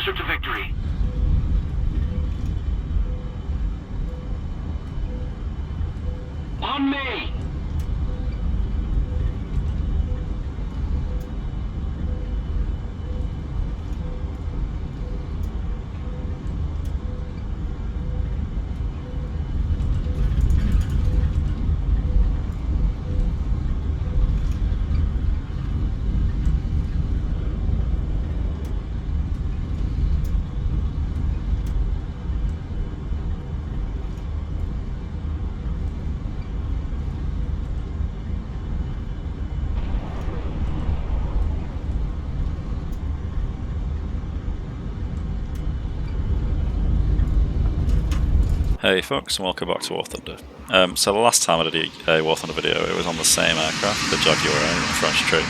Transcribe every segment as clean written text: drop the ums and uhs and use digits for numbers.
closer to victory. On me! Hey folks, and welcome back to WarThunder. So the last time I did a WarThunder video, it was on the same aircraft, the Jaguar in the French tree.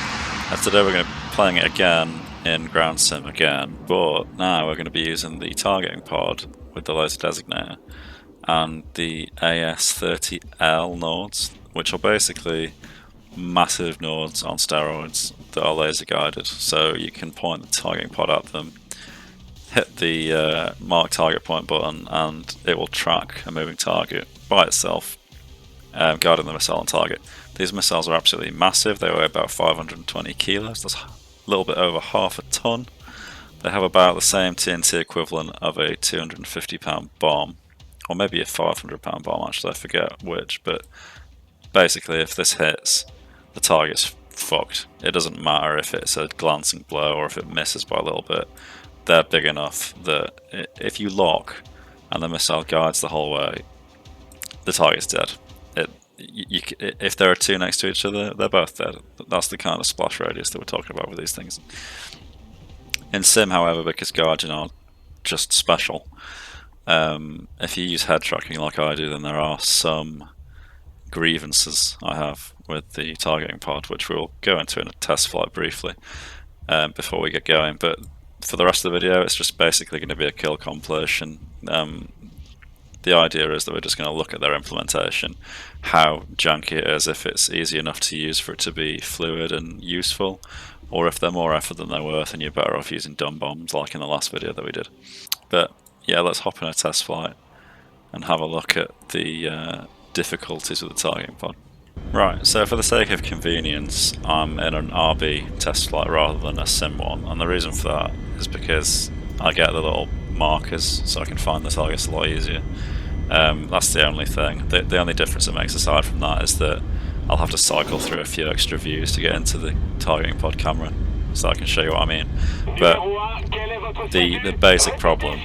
And today we're going to be playing it again in ground sim again, but now we're going to be using the targeting pod with the laser designator and the AS-30L nodes, which are basically massive nodes on steroids that are laser guided. So you can point the targeting pod at them, hit the mark target point button, and it will track a moving target by itself, guiding the missile on target. These missiles are absolutely massive. They weigh about 520 kilos. That's a little bit over half a ton. They have about the same TNT equivalent of a 250-pound bomb, or maybe a 500-pound bomb, actually, I forget which, but basically if this hits, the target's fucked. It doesn't matter if it's a glancing blow or if it misses by a little bit. They're big enough that if you lock and the missile guides the whole way, the target's dead. If there are two next to each other, they're both dead. That's the kind of splash radius that we're talking about with these things. In sim, however, because Guardian are just special, if you use head tracking like I do, then there are some grievances I have with the targeting pod, which we'll go into in a test flight briefly before we get going. But for the rest of the video, it's just basically going to be a kill compilation. The idea is that we're just going to look at their implementation, how janky it is, if it's easy enough to use for it to be fluid and useful, or if they're more effort than they're worth and you're better off using dumb bombs like in the last video that we did. But yeah, let's hop in a test flight and have a look at the difficulties with the targeting pod. Right, so for the sake of convenience, I'm in an RB test flight rather than a sim one, and the reason for that is because I get the little markers so I can find the targets a lot easier. That's the only thing. The only difference it makes aside from that is that I'll have to cycle through a few extra views to get into the targeting pod camera, so I can show you what I mean. But the basic problem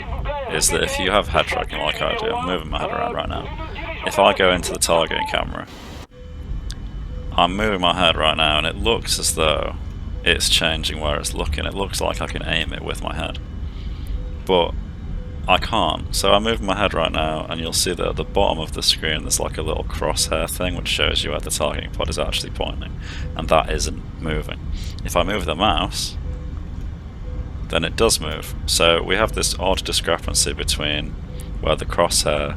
is that if you have head tracking like I do, I'm moving my head around right now. If I go into the targeting camera, I'm moving my head right now and it looks as though it's changing where it's looking. It looks like I can aim it with my head, but I can't. So I'm moving my head right now and you'll see that at the bottom of the screen there's like a little crosshair thing which shows you where the targeting pod is actually pointing, and that isn't moving. If I move the mouse, then it does move. So we have this odd discrepancy between where the crosshair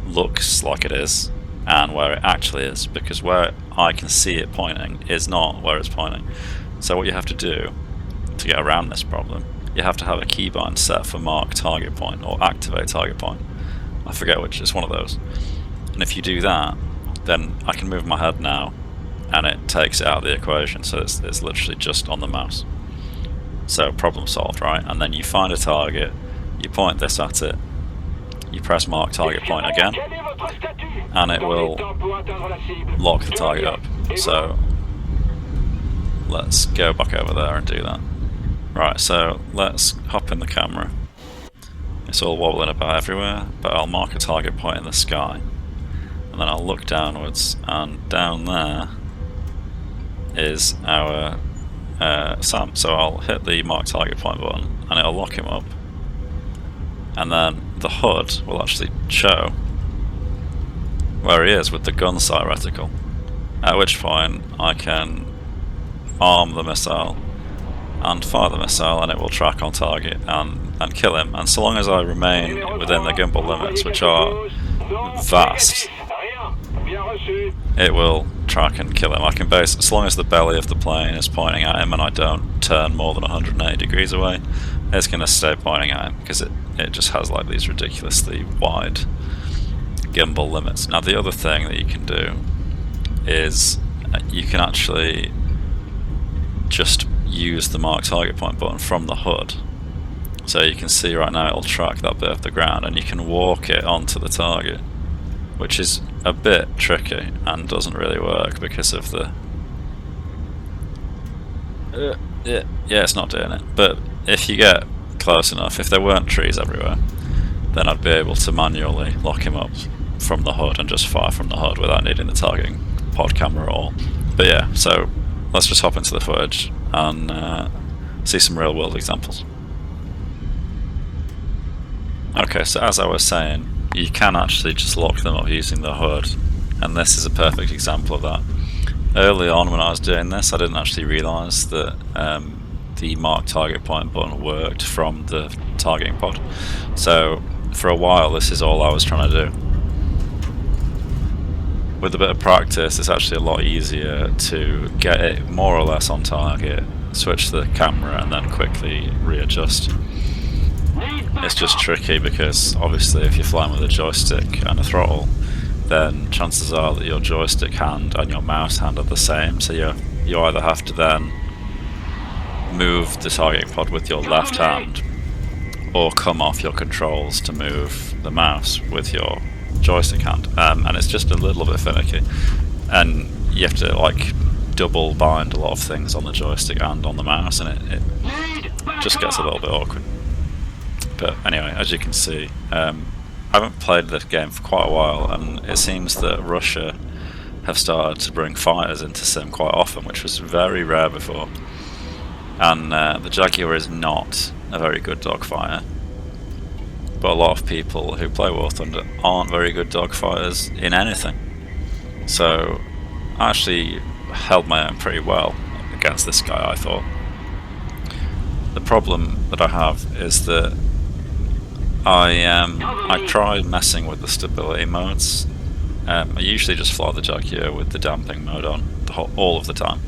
looks like it is and where it actually is, because where I can see it pointing is not where it's pointing. So what you have to do to get around this problem, you have to have a keybind set for mark target point or activate target point. I forget which, it's one of those. And if you do that, then I can move my head now and it takes it out of the equation, so it's literally just on the mouse. So problem solved, right? And then you find a target, you point this at it, you press mark target point again, and it will lock the target up. So let's go back over there and do that. Right, so let's hop in the camera. It's all wobbling about everywhere, but I'll mark a target point in the sky, and then I'll look downwards, and down there is our Sam. So I'll hit the mark target point button and it'll lock him up, and then the HUD will actually show where he is with the gun sight reticle, at which point I can arm the missile and fire the missile and it will track on target and kill him. And so long as I remain within the gimbal limits, which are vast, it will track and kill him. I can as long as the belly of the plane is pointing at him and I don't turn more than 180 degrees away, it's going to stay pointing at him because it just has like these ridiculously wide gimbal limits. Now the other thing that you can do is you can actually just use the mark target point button from the HUD. So you can see right now it'll track that bit of the ground and you can walk it onto the target, which is a bit tricky and doesn't really work because of the yeah, it's not doing it. But if you get close enough, if there weren't trees everywhere, then I'd be able to manually lock him up from the HUD and just fire from the HUD without needing the targeting pod camera at all. But yeah, so let's just hop into the footage and see some real world examples. Okay, so as I was saying, you can actually just lock them up using the HUD, and this is a perfect example of that. Early on when I was doing this, I didn't actually realise that the mark target point button worked from the targeting pod. So for a while this is all I was trying to do. With a bit of practice, it's actually a lot easier to get it more or less on target, switch the camera and then quickly readjust. It's just tricky because obviously if you're flying with a joystick and a throttle, then chances are that your joystick hand and your mouse hand are the same, so you either have to then move the targeting pod with your left hand or come off your controls to move the mouse with your joystick hand, and it's just a little bit finicky, and you have to like double bind a lot of things on the joystick and on the mouse, and it just gets a little bit awkward. But anyway, as you can see, I haven't played this game for quite a while, and it seems that Russia have started to bring fighters into Sim quite often, which was very rare before. And the Jaguar is not a very good dogfighter, but a lot of people who play WarThunder aren't very good dogfighters in anything. So I actually held my own pretty well against this guy, I thought. The problem that I have is that I tried messing with the stability modes. I usually just fly the Jaguar with the damping mode on all of the time,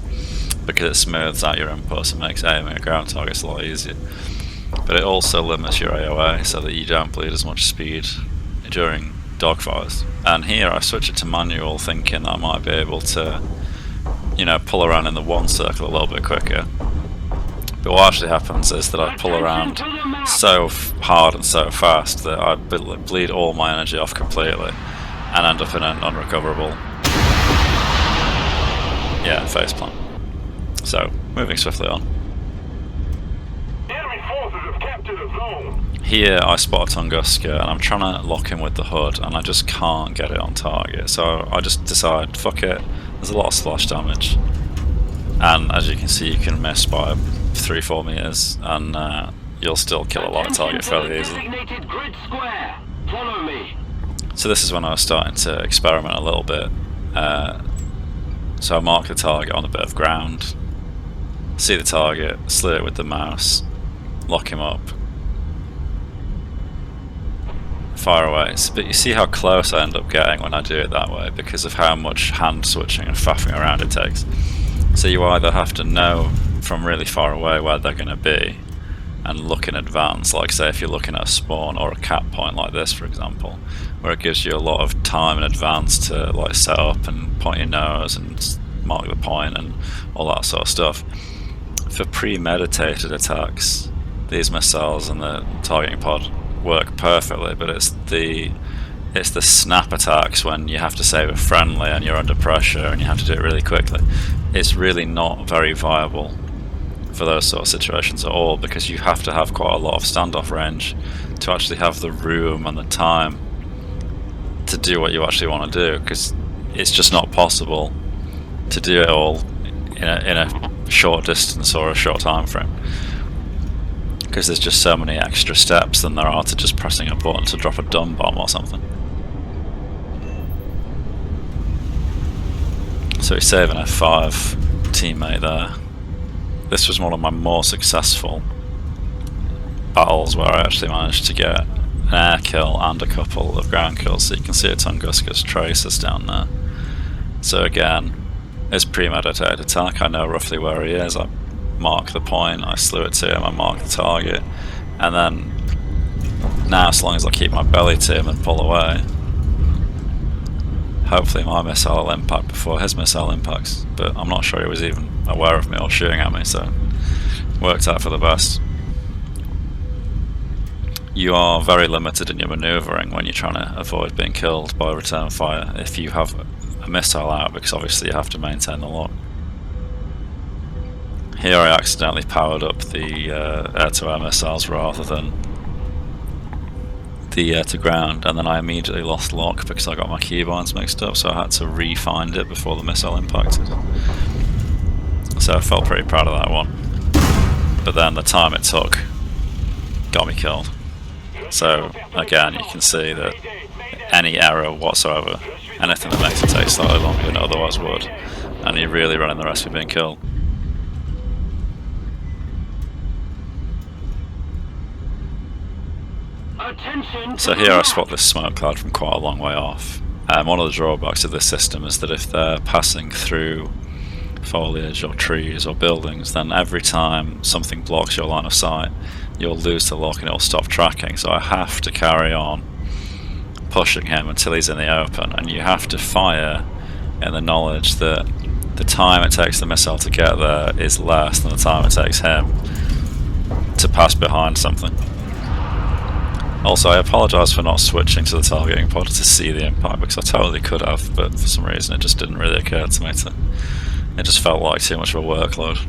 because it smooths out your inputs and makes aiming at ground targets a lot easier. But it also limits your AOA so that you don't bleed as much speed during dogfires. And here I switch it to manual, thinking I might be able to, you know, pull around in the one circle a little bit quicker. But what actually happens is that I pull around so hard and so fast that I bleed all my energy off completely and end up in an unrecoverable, faceplant. So, moving swiftly on. Enemy forces have captured a zone. Here I spot a Tunguska and I'm trying to lock him with the HUD and I just can't get it on target. So I just decide, fuck it, there's a lot of splash damage. And as you can see, you can miss by 3-4 meters and you'll still kill a light target fairly easily. So this is when I was starting to experiment a little bit. So I mark the target on a bit of ground, see the target, slit it with the mouse, lock him up, fire away. But you see how close I end up getting when I do it that way because of how much hand switching and faffing around it takes. So you either have to know from really far away where they're going to be and look in advance, like say if you're looking at a spawn or a cap point like this for example, where it gives you a lot of time in advance to like set up and point your nose and mark the point and all that sort of stuff. For premeditated attacks, these missiles and the targeting pod work perfectly, but it's the snap attacks when you have to save a friendly and you're under pressure and you have to do it really quickly. It's really not very viable for those sort of situations at all, because you have to have quite a lot of standoff range to actually have the room and the time to do what you actually want to do, because it's just not possible to do it all in a short distance or a short time frame, because there's just so many extra steps than there are to just pressing a button to drop a dumb bomb or something. So he's saving a F5 teammate there. This was one of my more successful battles where I actually managed to get an air kill and a couple of ground kills, so you can see a Tunguska's traces down there. So again, it's premeditated attack, I know roughly where he is, I mark the point, I slew it to him, I marked the target, and then now as long as I keep my belly to him and pull away, hopefully my missile will impact before his missile impacts, but I'm not sure he was even aware of me or shooting at me, so it worked out for the best. You are very limited in your manoeuvring when you're trying to avoid being killed by return fire if you have a missile out, because obviously you have to maintain the lock. Here I accidentally powered up the air-to-air missiles rather than the air-to-ground, and then I immediately lost lock because I got my keybinds mixed up, so I had to re-find it before the missile impacted. So I felt pretty proud of that one. But then the time it took got me killed. So again, you can see that any error whatsoever, anything that makes it take slightly longer than it otherwise would, and you're really running the risk of being killed. So here I spot this smoke cloud from quite a long way off. One of the drawbacks of this system is that if they're passing through foliage or trees or buildings, then every time something blocks your line of sight, you'll lose the lock and it'll stop tracking. So I have to carry on pushing him until he's in the open, and you have to fire in the knowledge that the time it takes the missile to get there is less than the time it takes him to pass behind something. Also, I apologise for not switching to the targeting pod to see the impact, because I totally could have, but for some reason it just didn't really occur to me. It just felt like too much of a workload.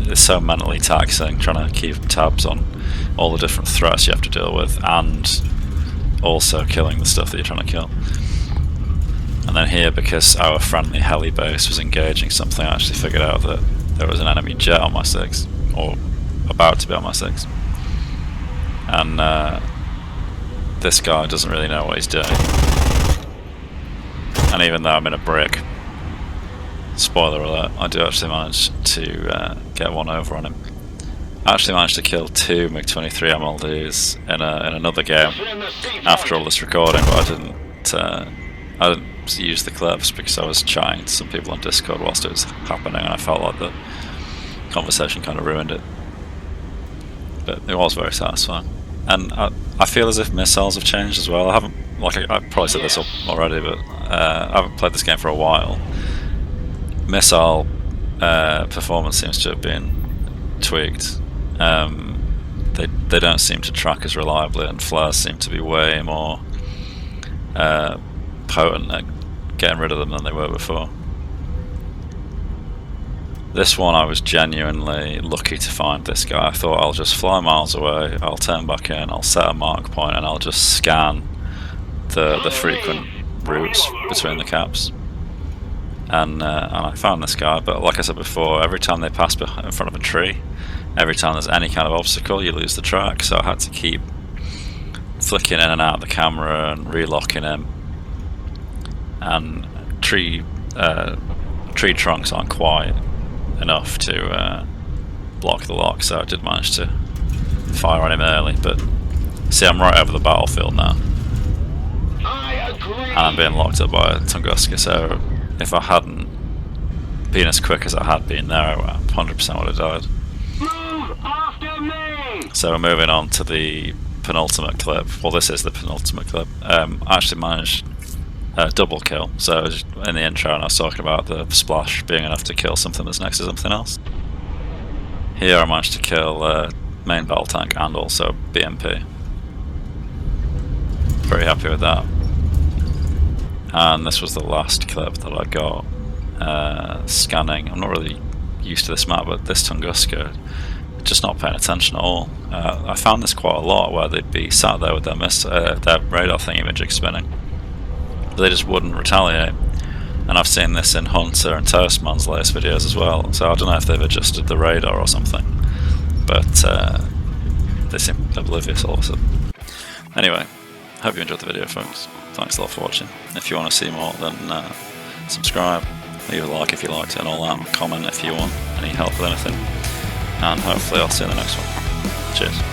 It's so mentally taxing trying to keep tabs on all the different threats you have to deal with, and also killing the stuff that you're trying to kill. And then here, because our friendly heli base was engaging something, I actually figured out that there was an enemy jet on my 6, or about to be on my 6. And this guy doesn't really know what he's doing. And even though I'm in a brick, spoiler alert, I do actually manage to get one over on him. I actually managed to kill 2 MiG-23 MLDs in another game after all this recording, but I didn't use the clips because I was chatting to some people on Discord whilst it was happening, and I felt like the conversation kind of ruined it. But it was very satisfying. And I feel as if missiles have changed as well. I haven't, like I probably said this already, but I haven't played this game for a while. Missile performance seems to have been tweaked. They don't seem to track as reliably, and flares seem to be way more potent at getting rid of them than they were before. This one I was genuinely lucky to find this guy. I thought I'll just fly miles away, I'll turn back in, I'll set a mark point, and I'll just scan the frequent routes between the caps. And I found this guy, but like I said before, every time they pass in front of a tree, every time there's any kind of obstacle, you lose the track, so I had to keep flicking in and out of the camera and relocking him. And tree trunks aren't quite enough to block the lock, so I did manage to fire on him early, but see, I'm right over the battlefield now. And I'm being locked up by a Tunguska, so if I hadn't been as quick as I had been there, I 100% would have died. Move after me! So we're moving on to the penultimate clip. Well, this is the penultimate clip. I actually managed a double kill. So in the intro, and I was talking about the splash being enough to kill something that's next to something else. Here I managed to kill main battle tank and also BMP. Very happy with that. And this was the last clip that I got scanning. I'm not really used to this map, but this Tunguska, just not paying attention at all. I found this quite a lot, where they'd be sat there with their radar thingamajig spinning, but they just wouldn't retaliate. And I've seen this in Hunter and Toastman's latest videos as well, so I don't know if they've adjusted the radar or something, but they seem oblivious all of a sudden. Anyway, hope you enjoyed the video, folks. Thanks a lot for watching. If you want to see more, then subscribe, leave a like if you liked it and all that, comment if you want any help with anything, and hopefully I'll see you in the next one. Cheers.